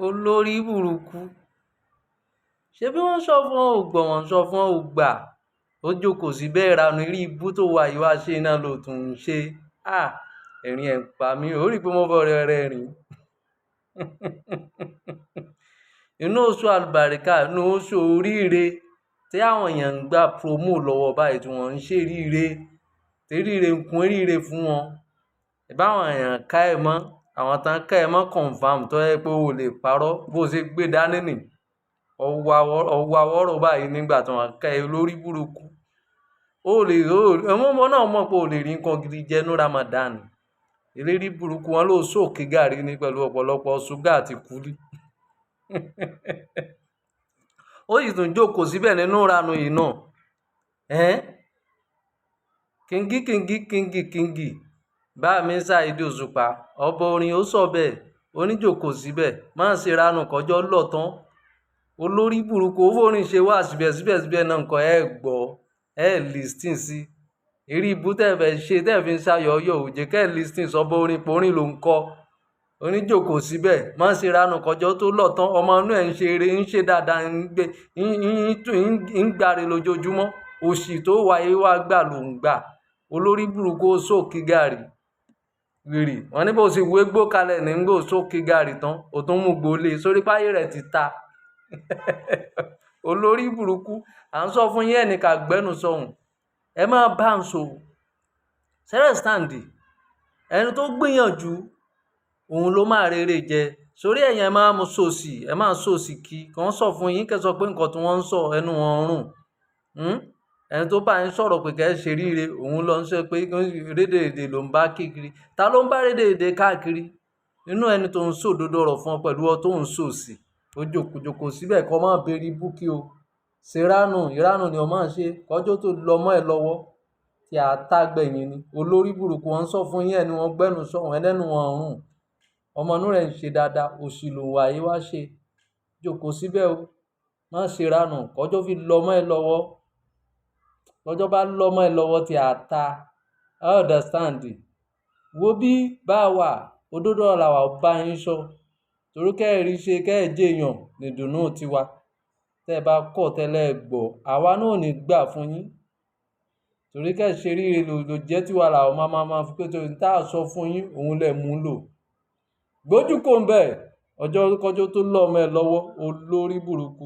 olórí burúkú ṣé bí wọ́n sọ fún ọ ò gbọ́, wọ́n sọ fún ọ ò gbà, ó jókòó síbẹ̀ ìranu eré ibú tó wà yìí wá ṣe iná ló tún ń ṣe. Ẹ̀rín ẹ̀ ń pa mí, ó rí i pé mo bọ̀ rẹ̀ rìn. inú oṣù àlùbáríkà, inú oṣù oríire tí àwọn èèyàn ń gba promo lọ́wọ́ báyìí tí wọ́n ń ṣe ríire, tí ríire ń kún ríire fún wọn. Ìbáwọn èèyàn ká ẹ mọ́, àwọn tán ká ẹ mọ́ confam tó yẹ pé o lè parọ́ bó ṣe gbé dání nì. Ọwọ́ àwọ̀rọ̀ báyìí nígbà tí wọ́n ká ẹ lórí burúkú. Ọmọ náà mọ̀ pé o lè rí nǹkan gidi jẹ ní Ramadan. Ìlérí burúkú wọn ló sóòkè gàrí ní pẹ̀lú ọ̀pọ̀lọpọ̀ ṣúgà àti kúlí. ó sì tún jókòó síbẹ̀ nínú ìranu yìí náà. Kíngì bá mi Saheed Òṣùpá ọba orin ó sọ bẹ́ẹ̀, oníjòkó síbẹ̀ máa ṣe ranù kọjọ́ lọ tán. olórí burúkú ó fòrin ṣe wá síbẹ̀síbẹ̀ náà nǹkan ẹ gbọ́ ẹ listing sí eré ibú tẹ̀fẹ̀ ṣe tẹ̀fí ń ṣayọ̀yọ̀ òjè kẹ́ listing sọ́bọ̀ orin porin ló ń kọ́. oníjòkó síbẹ̀ máa ṣe ranù kọjọ́ tó lọ tán, ọmọ inú ẹ̀ ń ṣe eré ń ṣe dáadáa ń gbàre lójoojúmọ́, òṣì tó wáyé wá gbà ló ń gbà. olórí burúkú ó sóòkè gàrí wèrè wọn ní bó ṣe wé gbó kalẹ̀ ní gbò sóòkè gàrí tán ó tún mú gbólé sórí páyé rẹ̀ ti ta. olórí burúkú à ń sọ fún yín ẹnì ká gbẹ́nu sọ̀hún ẹ máa bá ń so sẹ́rẹ̀ stáǹdì ẹni tó gbìyànjú òun ló máa rere jẹ sórí ẹ̀yìn ẹ máa mú sòsì ẹ máa sòsì kí kàn sọ fún yín kẹ́ sọ pé nǹkan tí wọ́n ń sọ ẹnu wọn rùn. ẹni tó bá ń sọ̀rọ̀ pé kẹ́ ẹ ṣe ríire òun lọ ń sọ pé rédèrèdè ló ń bá kíkiri. Ta ló ń bá rédèrèdè káàkiri? inú ẹni tó ń sòdodo ọ̀rọ̀ fún ọ pẹ̀lú ọ tó ń sòsì ó jòkó síbẹ̀ kọ́ máa bèrè búkí o. ṣe ìránù ni ọ máa ṣe kọjọ́ tó lọ mọ́ ẹ lọ́wọ́ tí a tágbẹ̀yìn ni. olórí burúkú wọn sọ fún yín ẹni wọn gbẹ́nu sọ̀hún ẹlẹ́nu wọn rùn. ọmọ inú rẹ̀ ń ṣe dáadáa òṣì ló wà yìí wá ṣe. jòkó síbẹ̀ o má ṣe ìránù kọjọ́ fi lọ mọ́ ẹ lọ́wọ́. lọ́jọ́ bá lọ mọ́ ẹ lọ́wọ́ tí a ta I understand. wo bí bá wà òdodo ọ̀la wà bá yín sọ torí kẹ́ẹ̀rí ṣe kẹ́ẹ̀jẹ̀ èèyàn nìdùnnú tiwa. tẹ́ ẹ bá kọ̀ tẹ́lẹ̀ gbọ́ àwa náà ò ní gbà fún yín torí kẹ́ẹ̀ ṣe ríire ló jẹ́ tiwa làwọn máa fi pé torí tá a sọ fún yín òun lẹ̀ mú lò. gbójú kò ń bẹ̀ ọjọ́ kọjọ́ tó lọ́ ọmọ ẹ lọ́wọ́ olórí burúkú.